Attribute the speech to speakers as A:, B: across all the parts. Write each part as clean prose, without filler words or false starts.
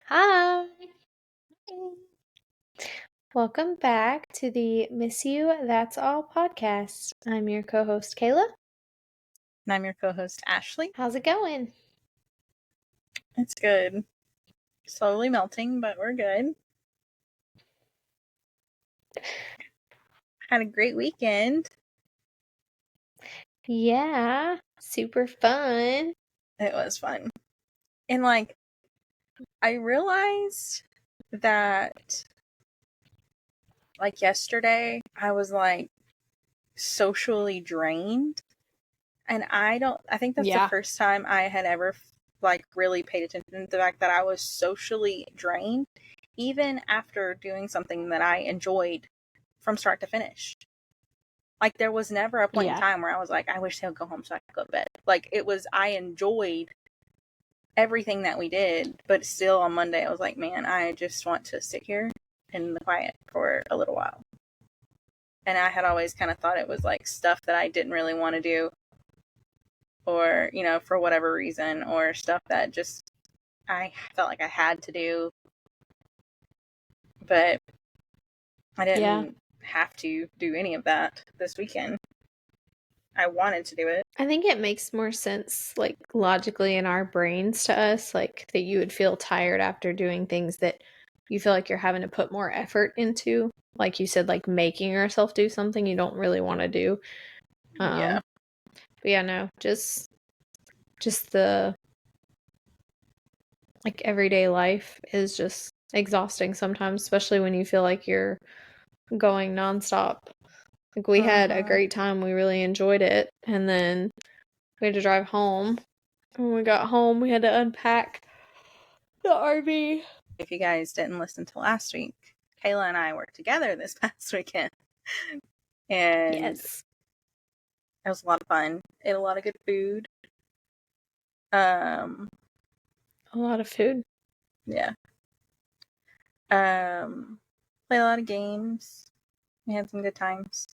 A: Hi. Welcome back to the Miss You That's All podcast. I'm your co-host Kayla.
B: And I'm your co-host, Ashley.
A: How's it going?
B: It's good. Slowly melting, but we're good. Had a great weekend.
A: Yeah, super fun.
B: It was fun. And I realized that yesterday I was socially drained. And I think that's the
A: Yeah.
B: first time I had ever really paid attention to the fact that I was socially drained, even after doing something that I enjoyed from start to finish. There was never a point in time where I was like, I wish they would go home so I could go to bed. I enjoyed everything that we did, but still on Monday I was like, man, I just want to sit here in the quiet for a little while. And I had always kind of thought it was stuff that I didn't really want to do, or, for whatever reason, or stuff that just I felt like I had to do. But I didn't have to do any of that this weekend. I wanted to do it.
A: I think it makes more sense, logically in our brains to us, that you would feel tired after doing things that you feel like you're having to put more effort into. Like you said, making yourself do something you don't really want to do.
B: Yeah.
A: But yeah, no, just the everyday life is just exhausting sometimes, especially when you feel like you're going nonstop. We had a great time. We really enjoyed it. And then we had to drive home. When we got home, we had to unpack the RV.
B: If you guys didn't listen to last week, Kayla and I were together this past weekend. And
A: yes,
B: it was a lot of fun. Ate a lot of good food. A
A: lot of food.
B: Yeah. Played a lot of games. We had some good times.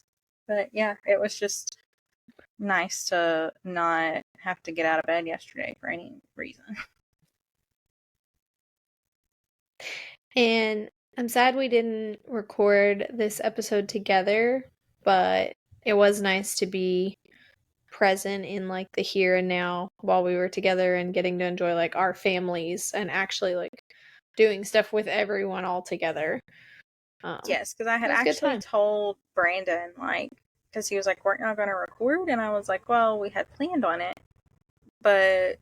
B: But yeah, it was just nice to not have to get out of bed yesterday for any reason.
A: And I'm sad we didn't record this episode together, but it was nice to be present in the here and now while we were together and getting to enjoy our families and actually doing stuff with everyone all together.
B: Yes, because I had actually told Brandon because he was like, we're not going to record, and I was like, well, we had planned on it, but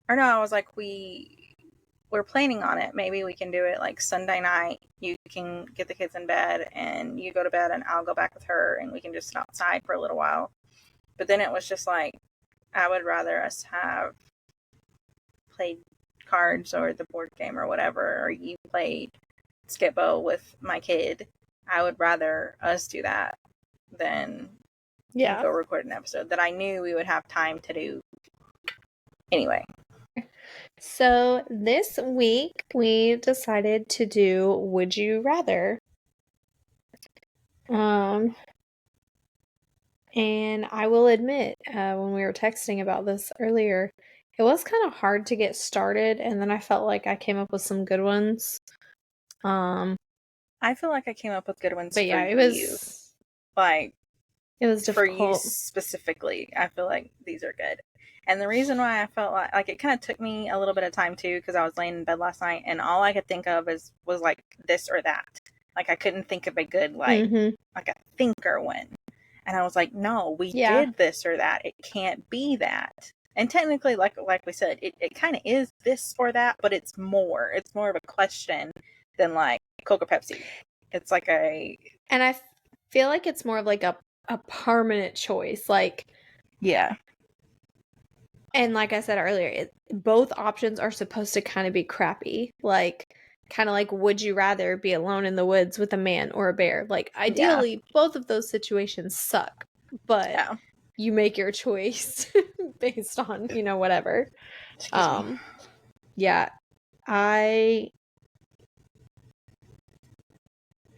B: or no, I was like, we're planning on it. Maybe we can do it Sunday night. You can get the kids in bed and you go to bed and I'll go back with her and we can just sit outside for a little while. But then it was just I would rather us have played cards or the board game or whatever, or you played Skip-Bo with my kid. I would rather us do that than go record an episode that I knew we would have time to do anyway.
A: So this week we decided to do Would You Rather. And I will admit, when we were texting about this earlier, it was kind of hard to get started, and then I felt like I came up with some good ones.
B: I feel like I came up with good ones
A: but
B: for
A: yeah, it
B: you.
A: It was difficult.
B: For you specifically, I feel like these are good. And the reason why I felt like it kind of took me a little bit of time too, because I was laying in bed last night and all I could think of was this or that. I couldn't think of a good a thinker one. And I was like, no, we did this or that. It can't be that. And technically, like we said, it kind of is this or that, but it's more. It's more of a question than Coke or Pepsi. It's
A: and I feel like it's more of a permanent choice.
B: Yeah.
A: And like I said earlier, both options are supposed to kind of be crappy. Kind of would you rather be alone in the woods with a man or a bear? Ideally, both of those situations suck, but you make your choice based on, whatever.
B: Excuse me.
A: Yeah,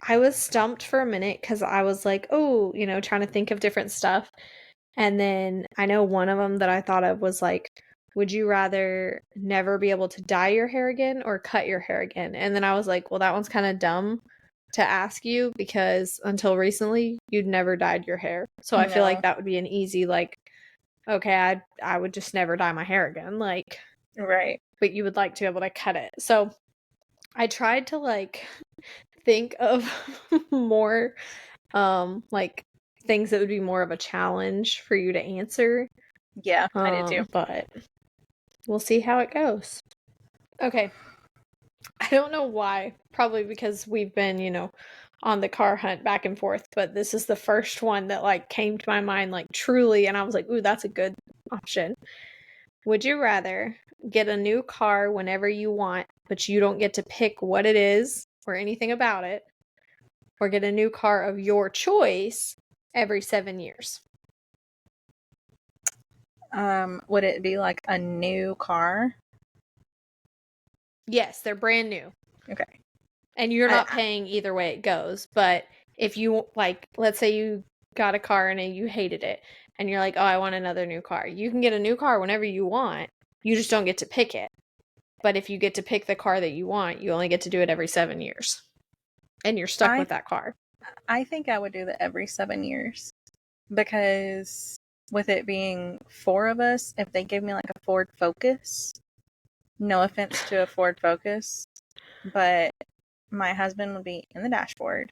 A: I was stumped for a minute because I was like, oh, trying to think of different stuff. And then I know one of them that I thought of was would you rather never be able to dye your hair again or cut your hair again? And then I was like, well, that one's kind of dumb to ask you because until recently, you'd never dyed your hair. So I feel like that would be an easy, like, okay, I would just never dye my hair again. Like,
B: right.
A: But you would like to be able to cut it. So I tried to, like, think of more, like, things that would be more of a challenge for you to answer.
B: Yeah, I did too.
A: But we'll see how it goes. Okay. I don't know why. Probably because we've been, on the car hunt back and forth, but this is the first one that, like, came to my mind, like, truly, and I was like, ooh, that's a good option. Would you rather get a new car whenever you want, but you don't get to pick what it is or anything about it, or get a new car of your choice every 7 years?
B: Would it be like a new car?
A: Yes, they're brand new.
B: Okay.
A: And you're not paying either way it goes, but if you, like, let's say you got a car and you hated it, and you're like, oh, I want another new car. You can get a new car whenever you want. You just don't get to pick it. But if you get to pick the car that you want, you only get to do it every 7 years. And you're stuck with that car.
B: I think I would do the every 7 years. Because with it being 4 of us, if they give me like a Ford Focus, no offense to a Ford Focus, but my husband would be in the dashboard.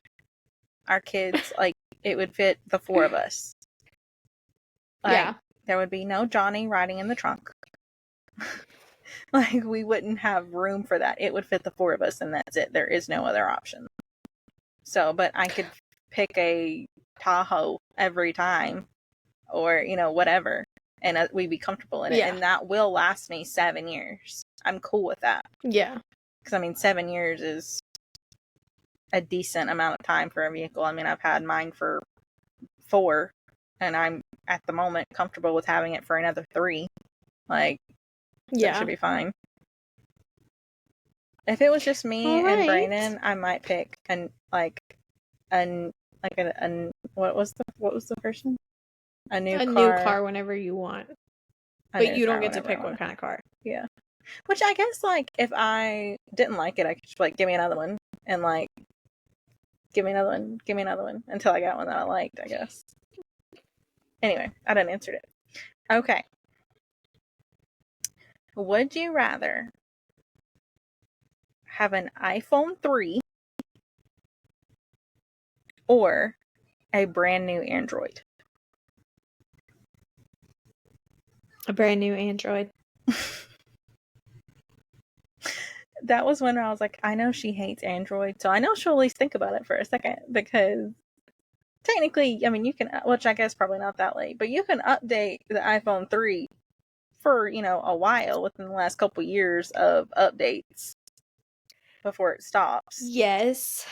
B: Our kids, like, it would fit the 4 of us. Like, there would be no Johnny riding in the trunk. Like, we wouldn't have room for that. It would fit the 4 of us, and that's it. There is no other option. So, but I could pick a Tahoe every time, or, whatever, and we'd be comfortable in it. And that will last me 7 years. I'm cool with that.
A: Yeah.
B: Because, 7 years is a decent amount of time for a vehicle. I've had mine for 4, and I'm, at the moment, comfortable with having it for another 3. Like, that should be fine. If it was just me and Brandon, I might pick what was the first one? A new car
A: whenever you want. But you don't get to pick what kind of car.
B: Yeah. Which I guess, like, if I didn't like it, I could just be like, give me another one. And, like, give me another one until I got one that I liked, I guess. Anyway, I done answered it. Okay. Would you rather have an iPhone 3 or a brand new Android?
A: A brand new Android.
B: That was when I was like, I know she hates Android, so I know she'll at least think about it for a second, because technically, you can, which I guess probably not that late, but you can update the iPhone 3 for, a while within the last couple years of updates before it stops.
A: Yes,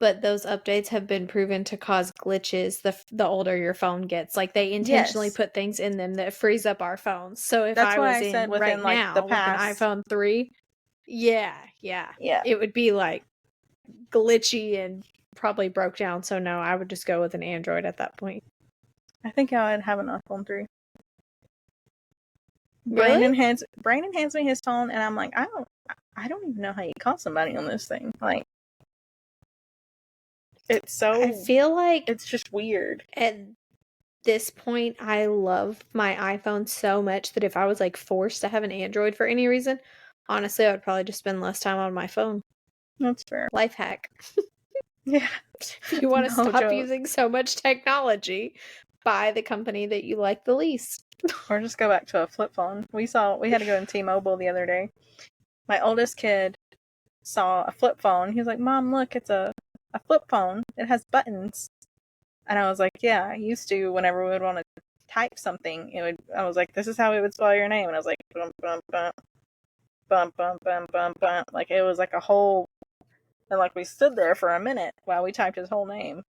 A: but those updates have been proven to cause glitches the older your phone gets. Like, they intentionally put things in them that freeze up our phones. So if I was in right now with an iPhone 3, yeah, it would be like glitchy and probably broke down. So no, I would just go with an Android at that point.
B: I think I would have an iPhone 3.
A: Really?
B: Brandon hands me his phone, and I'm like, I don't even know how you call somebody on this thing. Like, it's so,
A: I feel like
B: it's just weird.
A: At this point, I love my iPhone so much that if I was, like, forced to have an Android for any reason, honestly, I would probably just spend less time on my phone.
B: That's fair.
A: Life hack.
B: Yeah.
A: If you want to stop using so much technology, buy the company that you like the least.
B: Or just go back to a flip phone. We had to go in T-Mobile the other day. My oldest kid saw a flip phone. He was like, Mom, look, it's a flip phone. It has buttons. And I was like, yeah, I used to, whenever we would want to type something, I was like, this is how we would spell your name. And I was like, bump, bump, bump, bump, bump, bump, bump, bump. Like, it was like a whole, and like, we stood there for a minute while we typed his whole name.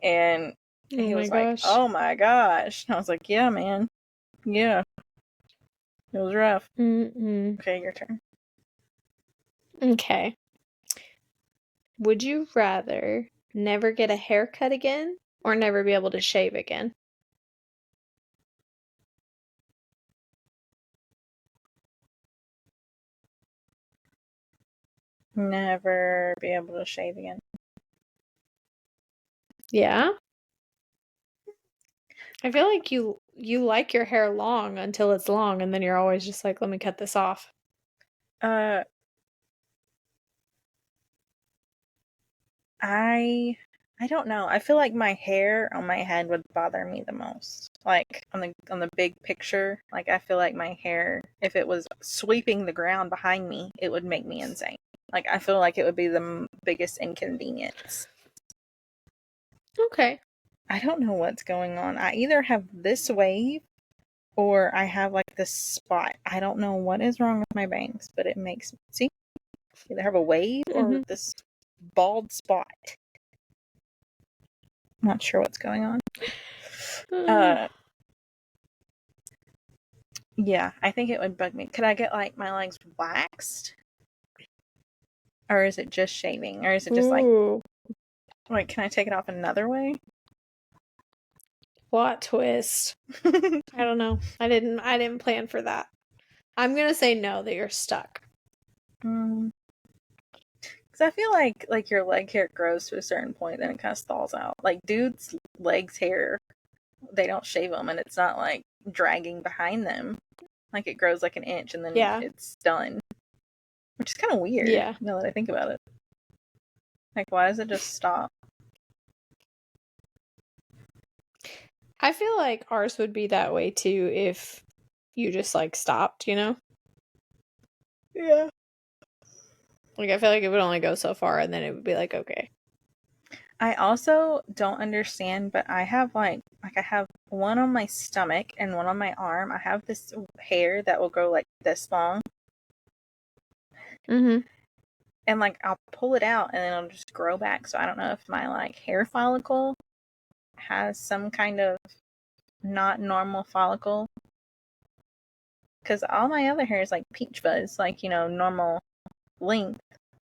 B: And he was like, oh my gosh. And I was like, yeah, man. Yeah. It was rough. Okay, your turn.
A: Okay. Would you rather never get a haircut again or never be able to shave again?
B: never be able to shave again.
A: Yeah? I feel like you like your hair long until it's long, and then you're always just like, let me cut this off.
B: I don't know. I feel like my hair on my head would bother me the most. Like on the big picture, like I feel like my hair, if it was sweeping the ground behind me, it would make me insane. Like I feel like it would be the biggest inconvenience.
A: Okay.
B: I don't know what's going on. I either have this wave or I have like this spot. I don't know what is wrong with my bangs, but it makes me see. Either have a wave or this bald spot. I'm not sure what's going on. Yeah, I think it would bug me. Could I get like my legs waxed? Or is it just shaving? Or is it just like can I take it off another way?
A: Plot twist. I don't know. I didn't plan for that. I'm gonna say no, that you're stuck.
B: Because I feel like your leg hair grows to a certain point, then it kind of stalls out. Like dudes' legs hair, they don't shave them, and it's not like dragging behind them. Like it grows like an inch, and then it's done. Which is kind of weird. Yeah. Now that I think about it, like why does it just stop?
A: I feel like ours would be that way too if you just like stopped, you know?
B: Yeah.
A: Like I feel like it would only go so far and then it would be like, okay.
B: I also don't understand, but I have like I have one on my stomach and one on my arm. I have this hair that will go like this long. And like I'll pull it out and then it'll just grow back. So I don't know if my like hair follicle has some kind of not normal follicle. Because all my other hair is like peach fuzz, like, you know, normal length.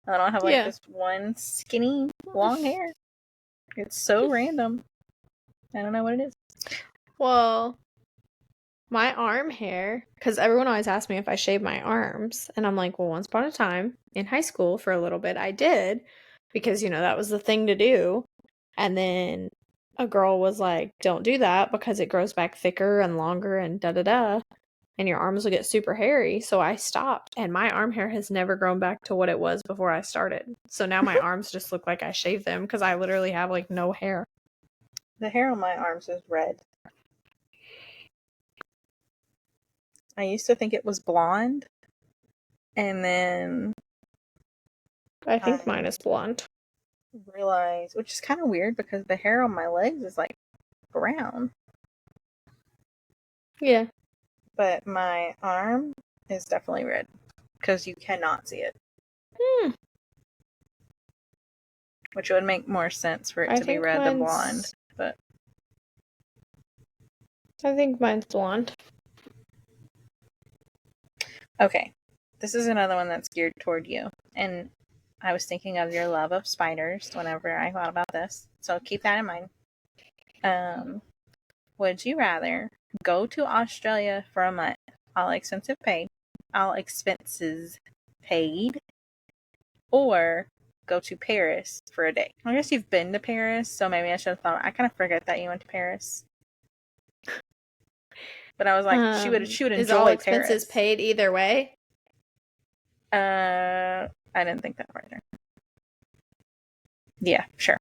B: I don't have like this one skinny long hair. It's so random. I don't know what it is.
A: Well, my arm hair, because everyone always asks me if I shave my arms. And I'm like, well, once upon a time in high school for a little bit, I did. Because, you know, that was the thing to do. And then a girl was like, don't do that because it grows back thicker and longer and da-da-da. And your arms will get super hairy. So I stopped. And my arm hair has never grown back to what it was before I started. So now my arms just look like I shaved them because I literally have like no hair.
B: The hair on my arms is red. I used to think it was blonde. And then
A: I think mine is blonde.
B: Realized, which is kind of weird because the hair on my legs is like brown.
A: Yeah.
B: But my arm is definitely red because you cannot see it. Which would make more sense for it to be red than blonde. But
A: I think mine's blonde.
B: Okay. This is another one that's geared toward you. And I was thinking of your love of spiders whenever I thought about this. So keep that in mind. Would you rather go to Australia for a month, all expenses paid, or go to Paris for a day? I guess you've been to Paris, so maybe I should have thought. I kind of forget that you went to Paris. But I was like, she would enjoy Paris.
A: Is all expenses paid either way?
B: I didn't think that right there. Yeah, sure.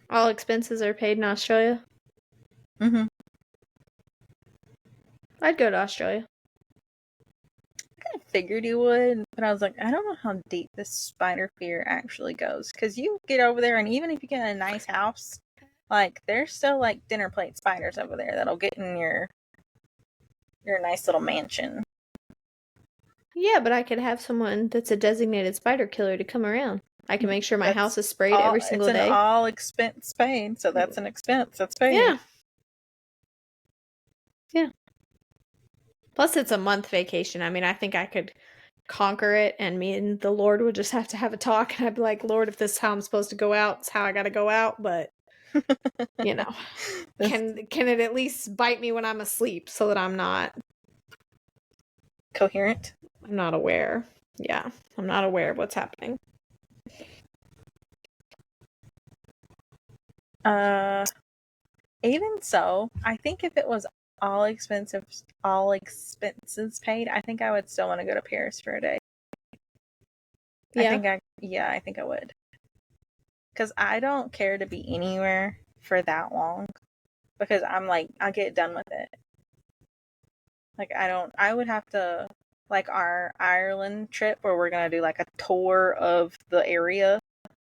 A: All expenses are paid in Australia?
B: Mm-hmm.
A: I'd go to Australia.
B: I kind of figured you would, but I was like, I don't know how deep this spider fear actually goes. Because you get over there, and even if you get a nice house, like, there's still, like, dinner plate spiders over there that'll get in your nice little mansion.
A: Yeah, but I could have someone that's a designated spider killer to come around. I can make sure my house is sprayed every single day.
B: It's an all expense paid, so that's an expense that's paid.
A: Yeah. Yeah. Plus, it's a month vacation. I mean, I think I could conquer it, and me and the Lord would just have to have a talk, and I'd be like, Lord, if this is how I'm supposed to go out, it's how I gotta go out, but, you know, can it at least bite me when I'm asleep so that I'm not...
B: coherent?
A: I'm not aware. Yeah, I'm not aware of what's happening.
B: Even so, I think if it was all expenses paid, I think I would still want to go to Paris for a day. Yeah. I think I would. Because I don't care to be anywhere for that long. Because I'm like, I'll get done with it. Like, I would have to, like our Ireland trip where we're going to do like a tour of the area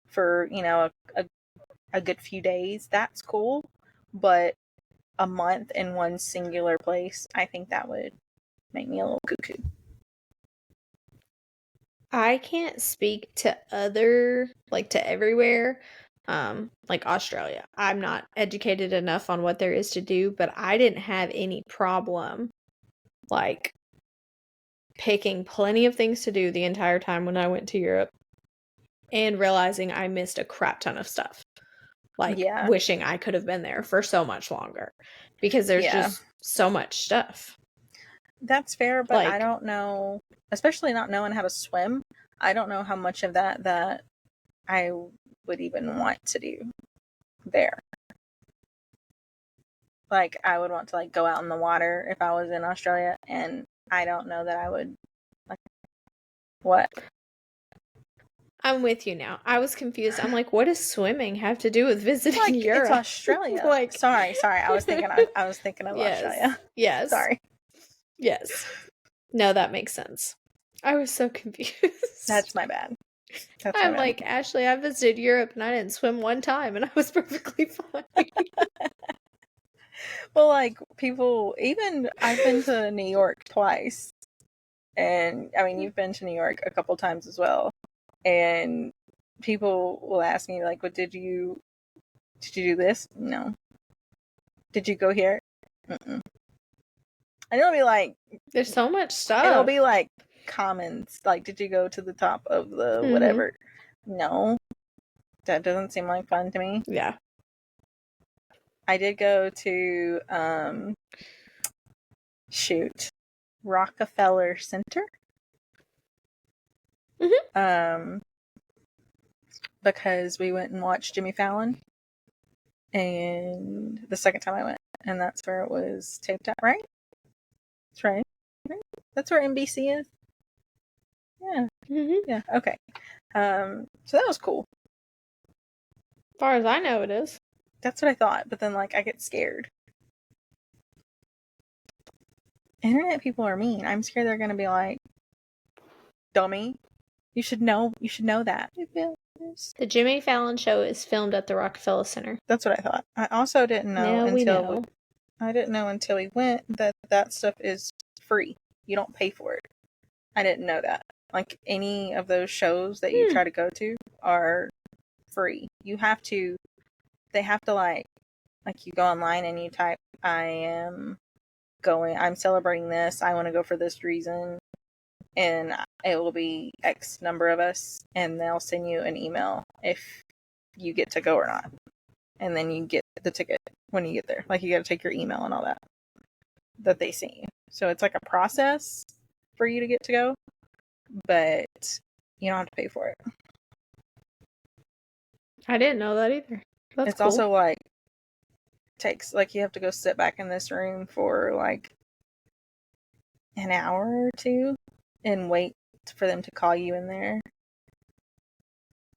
B: for, a good few days. That's cool. But a month in one singular place, I think that would make me a little cuckoo.
A: I can't speak to to everywhere, like Australia. I'm not educated enough on what there is to do, but I didn't have any problem, like, picking plenty of things to do the entire time when I went to Europe and realizing I missed a crap ton of stuff. Like, wishing I could have been there for so much longer because there's just so much stuff.
B: That's fair, but I don't know, especially not knowing how to swim. I don't know how much of that I would even want to do there. Like, I would want to like go out in the water if I was in Australia, and I don't know that I would. Like, what?
A: I'm with you now. I was confused. I'm like, what does swimming have to do with visiting Europe?
B: It's Australia. Like, sorry. I was thinking of
A: yes,
B: Australia.
A: Yes.
B: Sorry.
A: Yes. No, that makes sense. I was so confused.
B: That's my bad.
A: I'm like, Ashley, I visited Europe and I didn't swim one time and I was perfectly fine.
B: Well, like, I've been to New York twice. And I mean, you've been to New York a couple times as well. And people will ask me, like, what did you do this? No. Did you go here? Mm-mm. And it'll be like,
A: there's so much stuff.
B: It'll be like comments, like, did you go to the top of the whatever? No. That doesn't seem like fun to me.
A: Yeah.
B: I did go to Rockefeller Center. Because we went and watched Jimmy Fallon. And the second time I went, and that's where it was taped at, right? That's right. That's where NBC is. Yeah. Yeah. Okay. So that was cool.
A: As far as I know, it is.
B: That's what I thought, but then like I get scared. Internet people are mean. I'm scared they're gonna be like, dummy. You should know that.
A: The Jimmy Fallon show is filmed at the Rockefeller Center.
B: That's what I thought. I also didn't know I didn't know until we went that stuff is free. You don't pay for it. I didn't know that. Like, any of those shows that you try to go to are free. They have to like you go online and you type, I'm celebrating this, I want to go for this reason, and it will be X number of us, and they'll send you an email if you get to go or not. And then you get the ticket when you get there. Like, you got to take your email and all that they sent you. So it's like a process for you to get to go, but you don't have to pay for it.
A: I didn't know that either. That's
B: it's
A: cool.
B: Also like takes like you have to go sit back in this room for like an hour or two and wait for them to call you in there.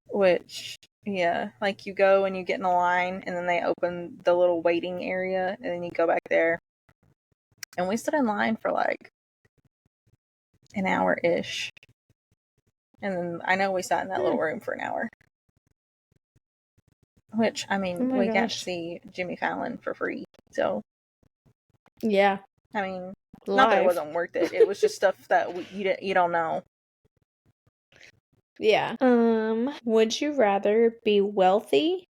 B: Which, yeah, like you go and you get in a line and then they open the little waiting area and then you go back there. And we stood in line for like an hour-ish. And then I know we sat in that little room for an hour. Which, I mean, we got to see Jimmy Fallon for free, so.
A: Yeah.
B: I mean, not that it wasn't worth it. It was just stuff that you don't know.
A: Yeah. Would you rather be wealthy,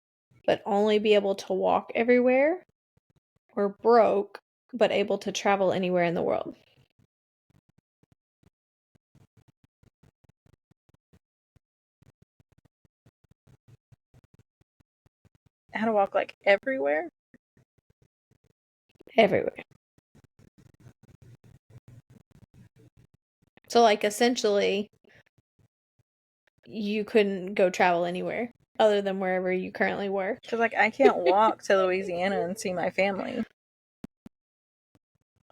A: but only be able to walk everywhere? Or broke, but able to travel anywhere in the world?
B: How to walk, like, everywhere?
A: Everywhere. So, like, essentially, you couldn't go travel anywhere other than wherever you currently work.
B: Because, like, I can't walk to Louisiana and see my family.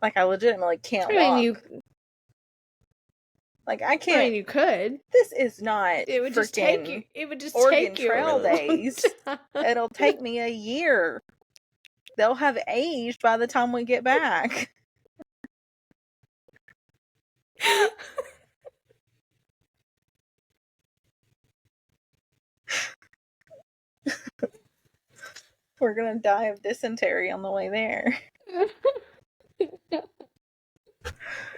B: Like, I legitimately can't walk. Like, I can't.
A: I mean, you could.
B: This is not.
A: It would just take you. It would just
B: Oregon
A: take you
B: Trail days. It'll take me a year. They'll have aged by the time we get back. We're gonna die of dysentery on the way there.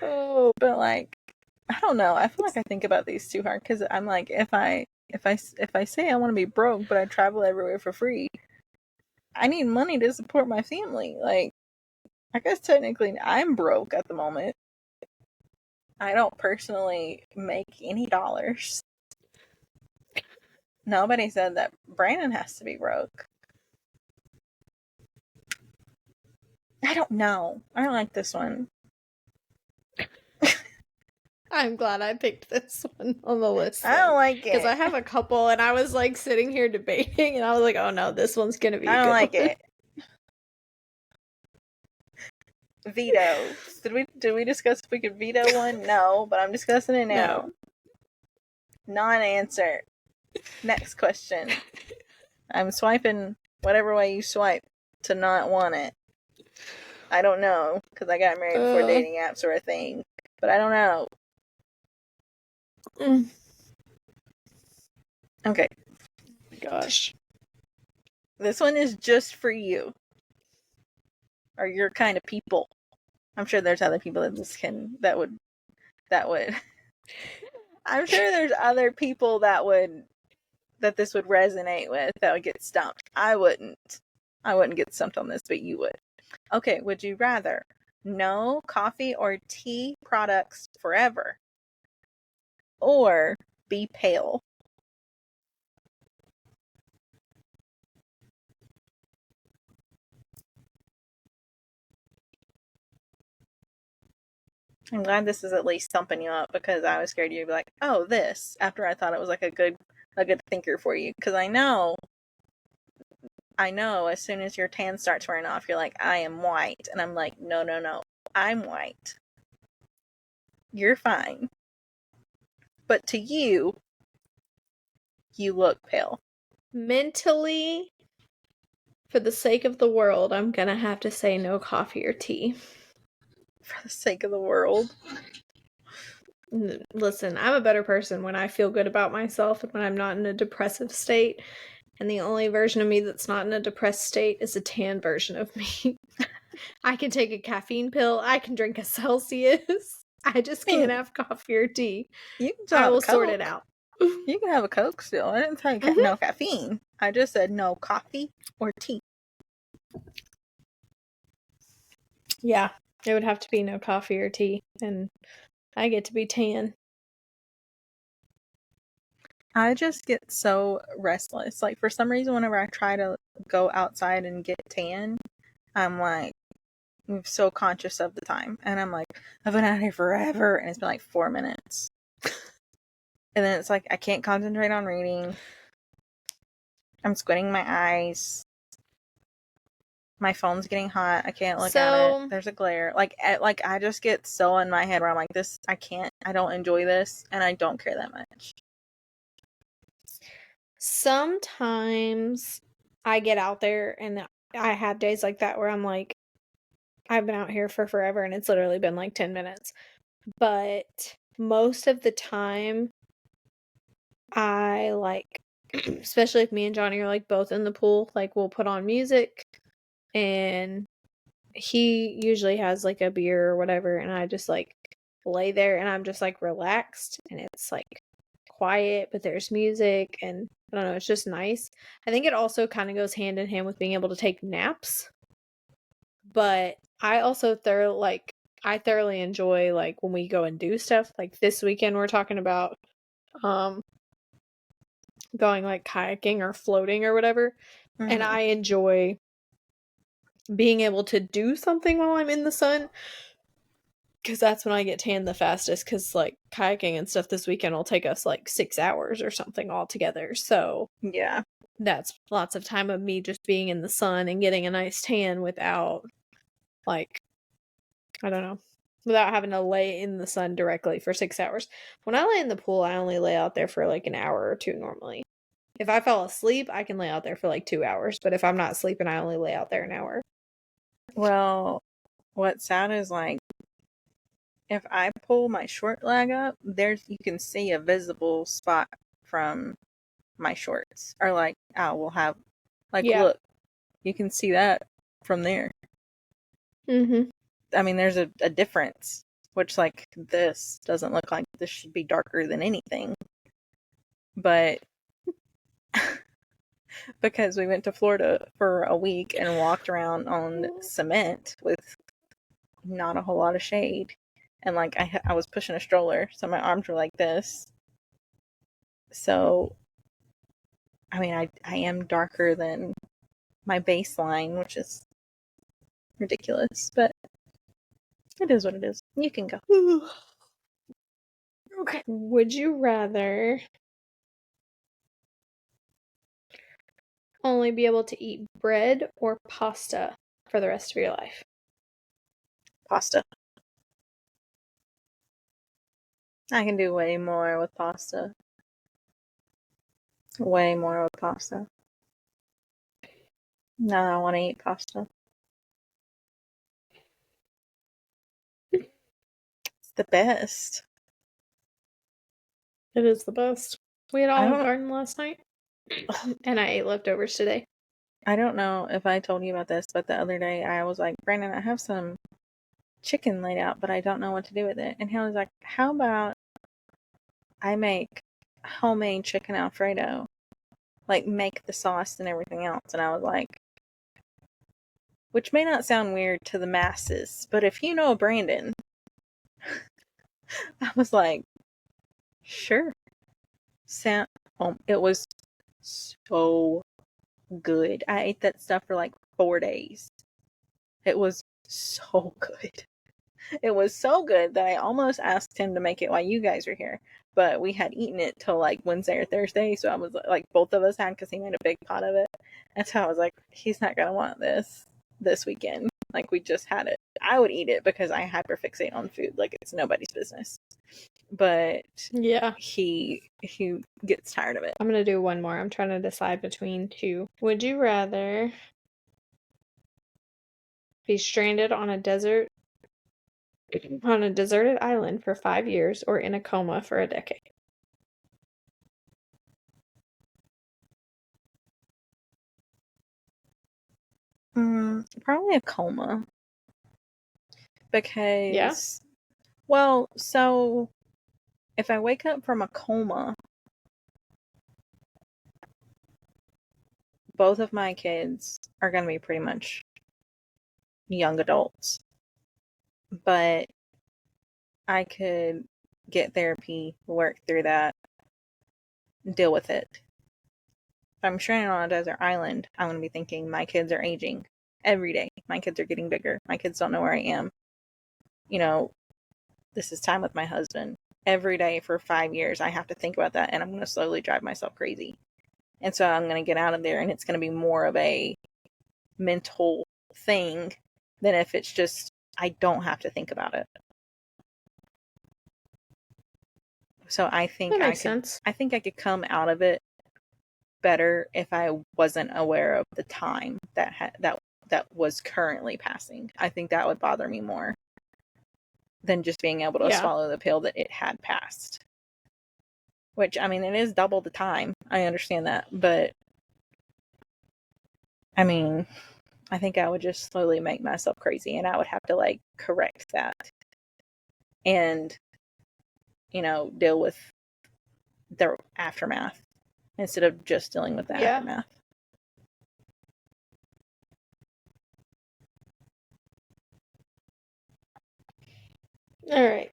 B: Oh, but like, I don't know. I feel like I think about these too hard because I'm like, if I say I want to be broke, but I travel everywhere for free, I need money to support my family. Like, I guess technically I'm broke at the moment. I don't personally make any dollars. Nobody said that Brandon has to be broke. I don't know. I don't like this one.
A: I'm glad I picked this one on the list.
B: I don't like it.
A: Because I have a couple and I was like sitting here debating and I was like, oh no, this one's going to be
B: I don't like it. Veto. Did we discuss if we could veto one? No, but I'm discussing it now. No. Non-answer. Next question. I'm swiping whatever way you swipe to not want it. I don't know, because I got married before dating apps were a thing. But I don't know. Okay.
A: Gosh.
B: This one is just for you. Or your kind of people. I'm sure there's other people that would I'm sure there's other people that this would resonate with, that would get stumped. I wouldn't get stumped on this, but you would. Okay, would you rather no coffee or tea products forever, or be pale? I'm glad this is at least stumping you up, because I was scared you'd be like, oh, this, after I thought it was like a good thinker for you. Because I know as soon as your tan starts wearing off, you're like, I am white. And I'm like, no, I'm white. You're fine. But to you look pale.
A: Mentally, for the sake of the world, I'm gonna have to say no coffee or tea.
B: For the sake of the world.
A: Listen, I'm a better person when I feel good about myself and when I'm not in a depressive state. And the only version of me that's not in a depressed state is a tan version of me. I can take a caffeine pill. I can drink a Celsius. I just can't have coffee or tea. I will sort it out.
B: You can have a Coke still. I didn't tell you no caffeine. I just said no coffee or tea.
A: Yeah, it would have to be no coffee or tea. And I get to be tan.
B: I just get so restless. Like, for some reason, whenever I try to go outside and get tan, I'm like, I'm so conscious of the time. And I'm like, I've been out here forever. And it's been like 4 minutes. And then it's like, I can't concentrate on reading. I'm squinting my eyes. My phone's getting hot. I can't look at it. There's a glare. Like, I just get so in my head where I'm like, I don't enjoy this. And I don't care that much.
A: Sometimes I get out there and I have days like that where I'm like, I've been out here for forever and it's literally been like 10 minutes. But most of the time, I like, especially if me and Johnny are like both in the pool, like we'll put on music and he usually has like a beer or whatever. And I just like lay there and I'm just like relaxed and it's like quiet, but there's music and I don't know, it's just nice. I think it also kind of goes hand in hand with being able to take naps. But I also thoroughly enjoy like when we go and do stuff. Like this weekend we're talking about going like kayaking or floating or whatever. Mm-hmm. And I enjoy being able to do something while I'm in the sun because that's when I get tan the fastest, because like kayaking and stuff this weekend will take us like 6 hours or something all together. So
B: yeah,
A: that's lots of time of me just being in the sun and getting a nice tan without, like, I don't know, without having to lay in the sun directly for 6 hours. When I lay in the pool, I only lay out there for like an hour or two normally. If I fall asleep, I can lay out there for like 2 hours, but if I'm not sleeping, I only lay out there an hour.
B: Well, what's sad is like if I pull my short leg up, you can see a visible spot from my shorts. Or like I will have look, you can see that from there.
A: Mm-hmm.
B: I mean, there's a difference, which like this doesn't look like this should be darker than anything. But because we went to Florida for a week and walked around on cement with not a whole lot of shade. And like I was pushing a stroller, so my arms were like this. So, I mean, I am darker than my baseline, which is ridiculous, but it is what it is. You can go.
A: Okay. Would you rather only be able to eat bread or pasta for the rest of your life?
B: Pasta. I can do way more with pasta. Way more with pasta. No, I want to eat pasta. It's the best.
A: It is the best. We had Olive Garden last night, and I ate leftovers today.
B: I don't know if I told you about this, but the other day I was like, Brandon, I have some chicken laid out, but I don't know what to do with it. And he was like, how about I make homemade chicken Alfredo? Like, make the sauce and everything else. And I was like, which may not sound weird to the masses, but if you know Brandon, I was like, sure. It was so good. I ate that stuff for like 4 days. It was so good. It was so good that I almost asked him to make it while you guys were here. But we had eaten it till like Wednesday or Thursday, so I was like, both of us had, because he made a big pot of it. And so I was like, he's not gonna want this weekend. Like, we just had it. I would eat it because I hyperfixate on food, like it's nobody's business. But
A: yeah,
B: he gets tired of it.
A: I'm gonna do one more. I'm trying to decide between two. Would you rather be stranded on a deserted island for 5 years or in a coma for a decade?
B: Probably a coma. Because, well, so if I wake up from a coma, both of my kids are going to be pretty much young adults. But I could get therapy, work through that, deal with it. If I'm stranded on a desert island, I'm going to be thinking my kids are aging every day. My kids are getting bigger. My kids don't know where I am. You know, this is time with my husband. Every day for 5 years, I have to think about that, and I'm going to slowly drive myself crazy. And so I'm going to get out of there, and it's going to be more of a mental thing than if it's just, I don't have to think about it. So I think
A: that makes sense.
B: I think I could come out of it better if I wasn't aware of the time that was currently passing. I think that would bother me more than just being able to swallow the pill that it had passed. Which, I mean, it is double the time. I understand that. But, I mean, I think I would just slowly make myself crazy, and I would have to, like, correct that. And, you know, deal with the aftermath instead of just dealing with the aftermath.
A: All right.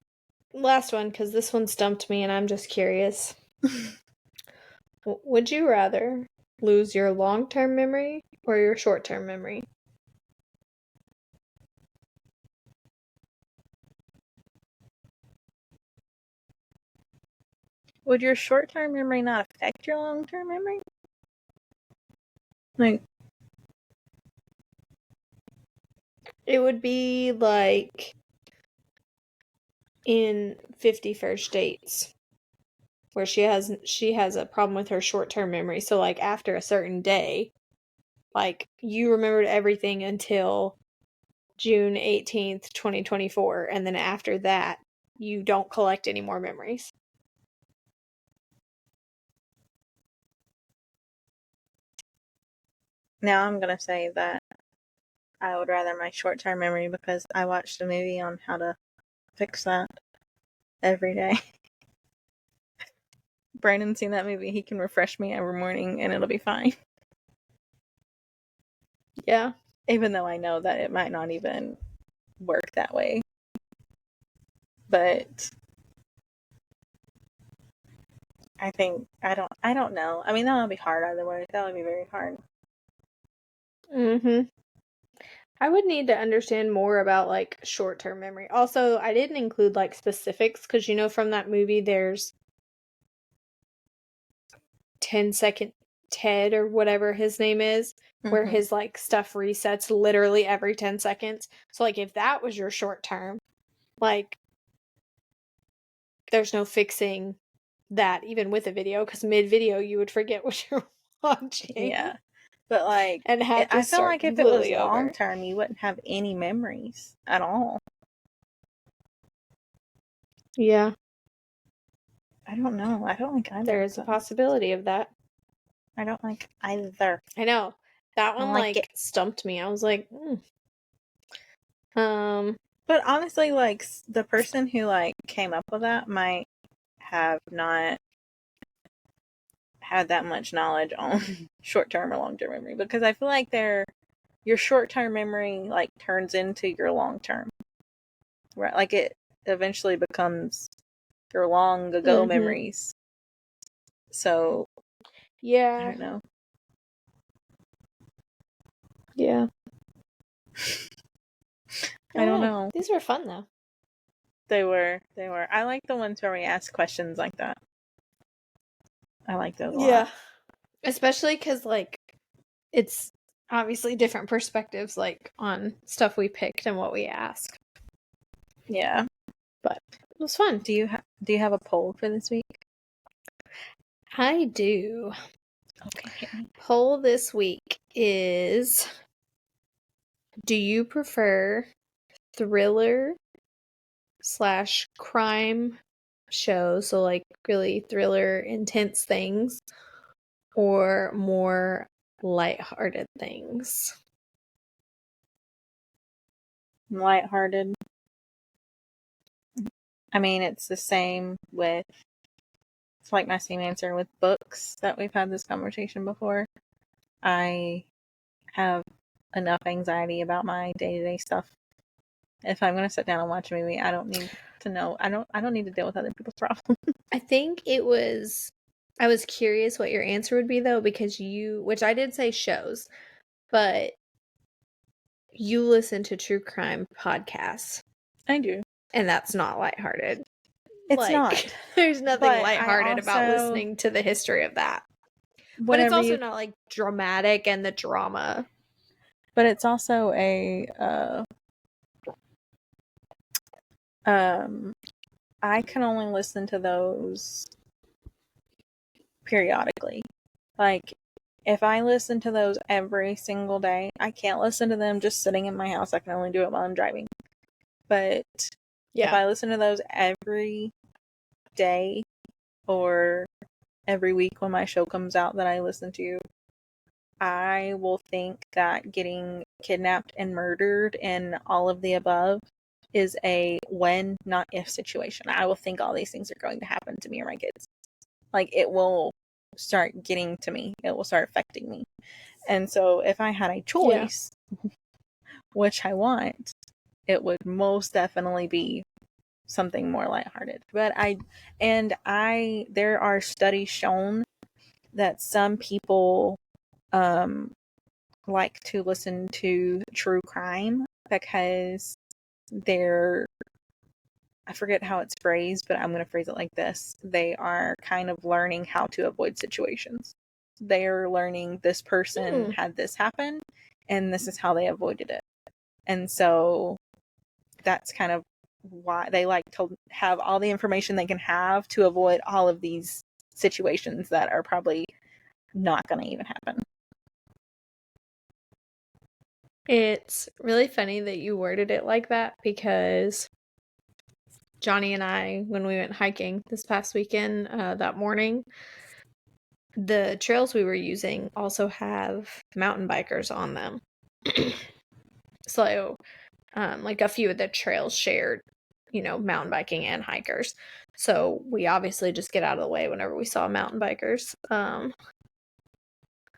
A: Last one, because this one stumped me and I'm just curious. Would you rather lose your long-term memory or your short-term memory?
B: would your short-term memory not affect your long-term memory? Like,
A: it would be like in 50 First Dates, where she has a problem with her short-term memory. So like after a certain day, like you remembered everything until June 18th, 2024, and then after that, you don't collect any more memories.
B: now I'm gonna say that I would rather my short-term memory because I watched a movie on how to fix that every day. Brandon's seen that movie. He can refresh me every morning and it'll be fine.
A: Yeah.
B: Even though I know that it might not even work that way. But I think I don't know. I mean, that would be hard either way. That would be very hard.
A: Mm-hmm. I would need to understand more about like short-term memory. Also, I didn't include like specifics because you know from that movie there's 10-second Ted or whatever his name is, where his like stuff resets literally every 10 seconds. So like if that was your short term, like there's no fixing that even with a video, because mid-video you would forget what you're watching.
B: Yeah. But like,
A: and have to
B: I feel like if it was long term, you wouldn't have any memories at all.
A: Yeah.
B: I don't know. I don't like either.
A: There is a possibility of that.
B: I don't like either.
A: I know. That one like stumped me. I was like,
B: But honestly, like the person who like came up with that might have not had that much knowledge on short-term or long-term memory, because I feel like your short-term memory like turns into your long-term, right? Like it eventually becomes your long ago memories. So
A: yeah,
B: I don't know.
A: Yeah.
B: I don't know.
A: These were fun though.
B: They were. I like the ones where we ask questions like that. I like those a lot.
A: Especially because, like, it's obviously different perspectives, like, on stuff we picked and what we ask.
B: Yeah.
A: But it was fun.
B: Do you have a poll for this week?
A: I do.
B: Okay.
A: Poll this week is: do you prefer thriller / crime shows, so like really thriller, intense things, or more lighthearted things?
B: Lighthearted. I mean, it's the same with, it's like my same answer with books that we've had this conversation before. I have enough anxiety about my day-to-day stuff. If I'm going to sit down and watch a movie, I don't need to know. I don't need to deal with other people's problems.
A: I think I was curious what your answer would be though, because which I did say shows, but you listen to true crime podcasts.
B: I do.
A: And that's not lighthearted.
B: It's not.
A: There's nothing lighthearted about listening to the history of that. But it's also not like dramatic and the drama.
B: But it's also I can only listen to those periodically. Like, if I listen to those every single day, I can't listen to them just sitting in my house. I can only do it while I'm driving. But if I listen to those every day or every week when my show comes out that I listen to, I will think that getting kidnapped and murdered and all of the above is a when, not if situation. I will think all these things are going to happen to me or my kids. Like, it will start getting to me. It will start affecting me. And so if I had a choice, which I want, it would most definitely be something more lighthearted. But there are studies shown that some people like to listen to true crime because they're I forget how it's phrased, but I'm going to phrase it like this. They are kind of learning how to avoid situations. They are learning this person had this happen, and this is how they avoided it. And so that's kind of why they like to have all the information they can have to avoid all of these situations that are probably not going to even happen.
A: It's really funny that you worded it like that, because Johnny and I, when we went hiking this past weekend, that morning, the trails we were using also have mountain bikers on them. So, like a few of the trails shared, mountain biking and hikers. So we obviously just get out of the way whenever we saw mountain bikers.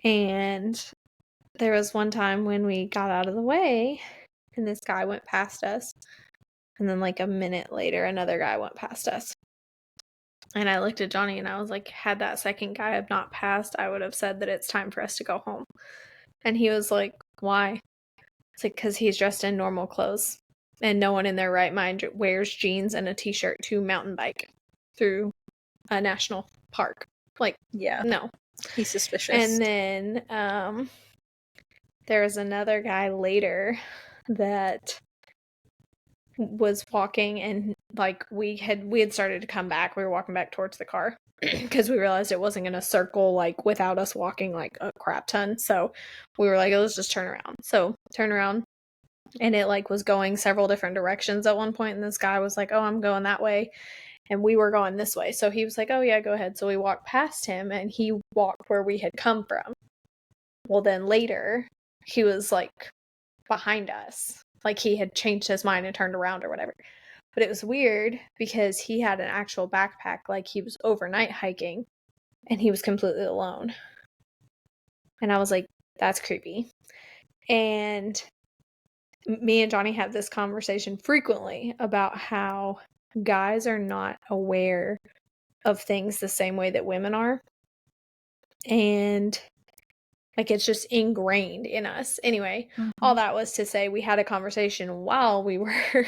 A: And there was one time when we got out of the way and this guy went past us. And then like a minute later, another guy went past us. And I looked at Johnny and I was like, had that second guy have not passed, I would have said that it's time for us to go home. And he was like, why? It's like, because he's dressed in normal clothes. And no one in their right mind wears jeans and a t-shirt to mountain bike through a national park. Like,
B: yeah,
A: no.
B: He's suspicious.
A: And then there was another guy later that was walking, and like we had started to come back. We were walking back towards the car because we realized it wasn't going to circle like without us walking like a crap ton. So we were like, oh, let's just turn around. So turn around, and it like was going several different directions at one point, and this guy was like, oh, I'm going that way, and we were going this way. So he was like, oh yeah, go ahead. So we walked past him, and he walked where we had come from. Well, then later he was like behind us, like he had changed his mind and turned around or whatever. But it was weird because he had an actual backpack, like he was overnight hiking, and he was completely alone. And I was like, that's creepy. And me and Johnny have this conversation frequently about how guys are not aware of things the same way that women are. And like it's just ingrained in us. Anyway, all that was to say we had a conversation while we were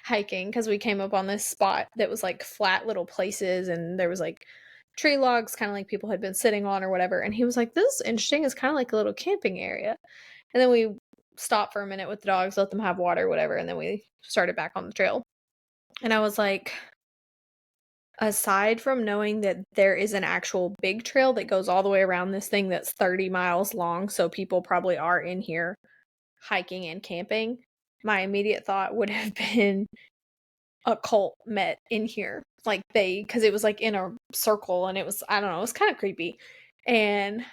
A: hiking, because we came up on this spot that was like flat little places, and there was like tree logs kind of like people had been sitting on or whatever. And he was like, this is interesting. It's kind of like a little camping area. And then we stopped for a minute with the dogs, let them have water, whatever. And then we started back on the trail. And I was like, aside from knowing that there is an actual big trail that goes all the way around this thing that's 30 miles long, so people probably are in here hiking and camping, my immediate thought would have been a cult met in here. Like because it was like in a circle, and it was, I don't know, it was kind of creepy. And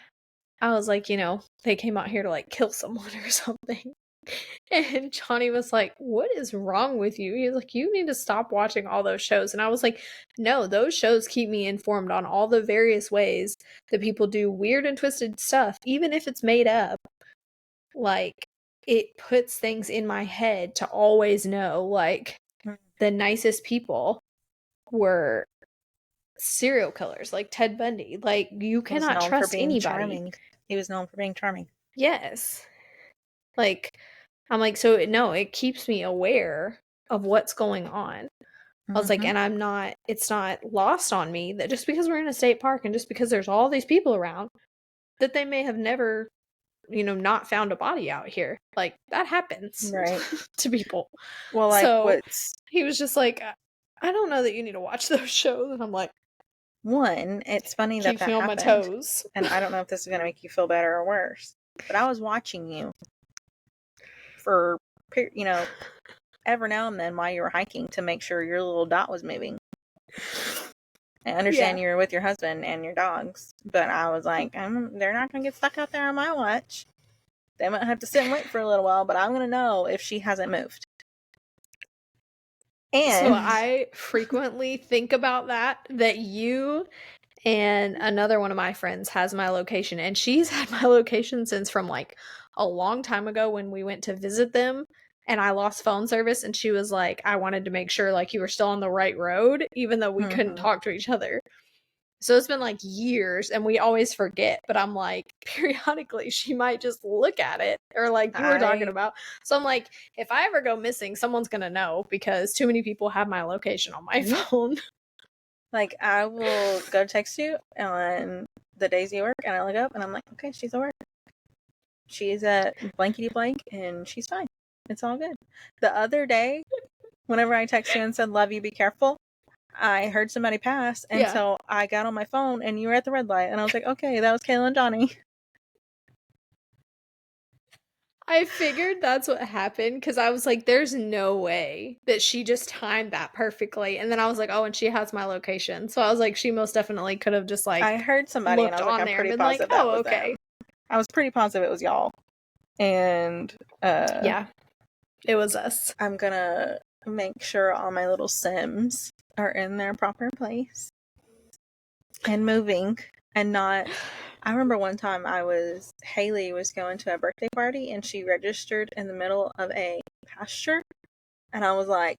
A: I was like, they came out here to like kill someone or something. And Johnny was like, what is wrong with you? He was like, you need to stop watching all those shows. And I was like, no, those shows keep me informed on all the various ways that people do weird and twisted stuff, even if it's made up. Like, it puts things in my head to always know, like, the nicest people were serial killers, like Ted Bundy. Like, you cannot trust anybody.
B: Charming. He was known for being charming.
A: Yes. Like, I'm like, so no, it keeps me aware of what's going on. I was like, and it's not lost on me that just because we're in a state park and just because there's all these people around, that they may have never, not found a body out here. Like, that happens to people.
B: Well, like,
A: so he was just like, I don't know that you need to watch those shows. And I'm like,
B: one, it's funny that
A: happened. On my toes.
B: And I don't know if this is going to make you feel better or worse, but I was watching you for, every now and then while you were hiking to make sure your little dot was moving. I understand you were with your husband and your dogs, but I was like, they're not going to get stuck out there on my watch. They might have to sit and wait for a little while, but I'm going to know if she hasn't moved. And
A: so I frequently think about that you and another one of my friends has my location, and she's had my location since from like a long time ago when we went to visit them and I lost phone service, and she was like, I wanted to make sure like you were still on the right road even though we couldn't talk to each other. So it's been like years and we always forget, but I'm like, periodically she might just look at it, or like you were talking about. So I'm like, if I ever go missing, someone's going to know because too many people have my location on my phone.
B: Like, I will go text you on the days you work, and I look up and I'm like, okay, she's at work. She's at blankety blank and she's fine. It's all good. The other day, whenever I texted you and said, love you, be careful, I heard somebody pass, and so I got on my phone and you were at the red light, and I was like, okay, that was Kayla and Johnny.
A: I figured that's what happened because I was like, there's no way that she just timed that perfectly. And then I was like, oh, and she has my location. So I was like, she most definitely could have just like,
B: I heard somebody and I was like, I'm pretty positive that was okay. I was pretty positive it was y'all. And
A: yeah, it was us.
B: I'm gonna make sure all my little Sims are in their proper place and moving and not. I remember one time Haley was going to a birthday party and she registered in the middle of a pasture, and I was like,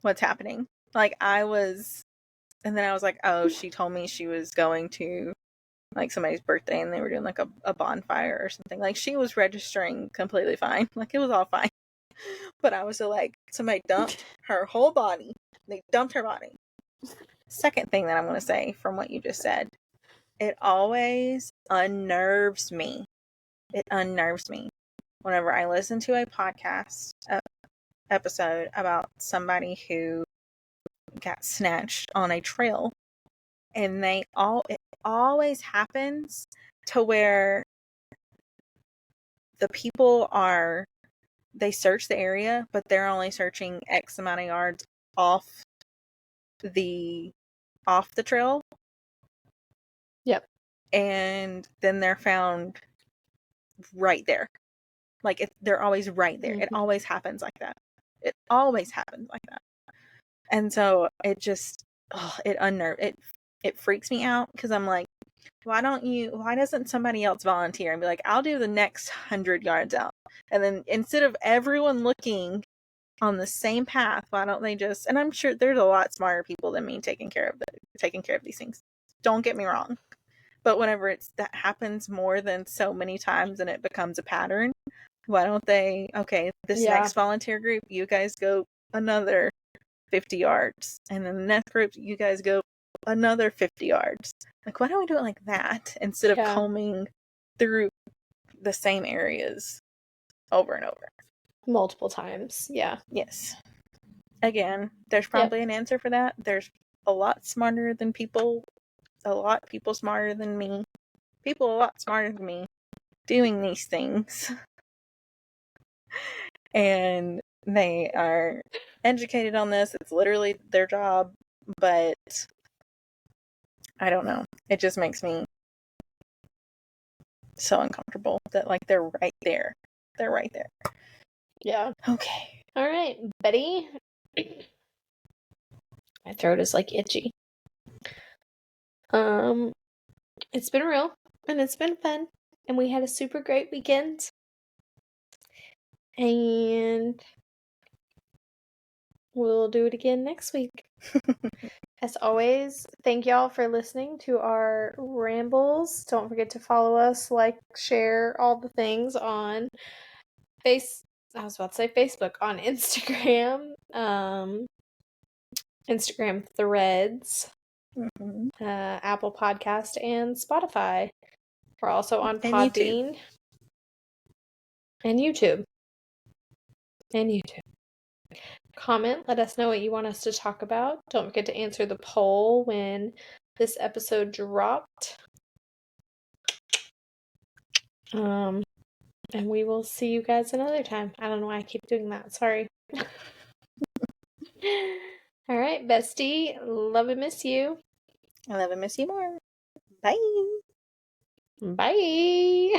B: what's happening? Like, and then I was like, oh, she told me she was going to like somebody's birthday and they were doing like a bonfire or something. Like, she was registering completely fine. Like, it was all fine. But I was still like, somebody dumped her whole body. They dumped her body. Second thing that I'm going to say from what you just said, it always unnerves me. It unnerves me whenever I listen to a podcast episode about somebody who got snatched on a trail, and it always happens to where the people they search the area, but they're only searching X amount of yards off the trail.
A: Yep.
B: And then they're found right there. Like, they're always right there. Mm-hmm. It always happens like that. It always happens like that. And so it just, it freaks me out because I'm like, why doesn't somebody else volunteer and be like, I'll do the next 100 yards out. And then instead of everyone looking on the same path, why don't they just, and I'm sure there's a lot smarter people than me taking care of these things. Don't get me wrong. But whenever that happens more than so many times and it becomes a pattern, why don't they, okay, this next volunteer group, you guys go another 50 yards. And then the next group, you guys go another 50 yards. Like, why don't we do it like that instead of combing through the same areas over and over?
A: Multiple times, yeah.
B: Yes. Again, there's probably an answer for that. There's a lot smarter than people. People smarter than me. People a lot smarter than me doing these things. And they are educated on this. It's literally their job. But I don't know. It just makes me so uncomfortable that, like, they're right there. They're right there.
A: Yeah.
B: Okay.
A: All right, Betty. My throat is like itchy. It's been real and it's been fun, and we had a super great weekend. And we'll do it again next week. As always, thank y'all for listening to our rambles. Don't forget to follow us, like, share, all the things on Facebook, on Instagram, Instagram Threads, Apple Podcast, and Spotify. We're also on Podbean and YouTube. Comment, let us know what you want us to talk about. Don't forget to answer the poll when this episode dropped. And we will see you guys another time. I don't know why I keep doing that. Sorry. All right, bestie. Love and miss you.
B: I love and miss you more. Bye.
A: Bye.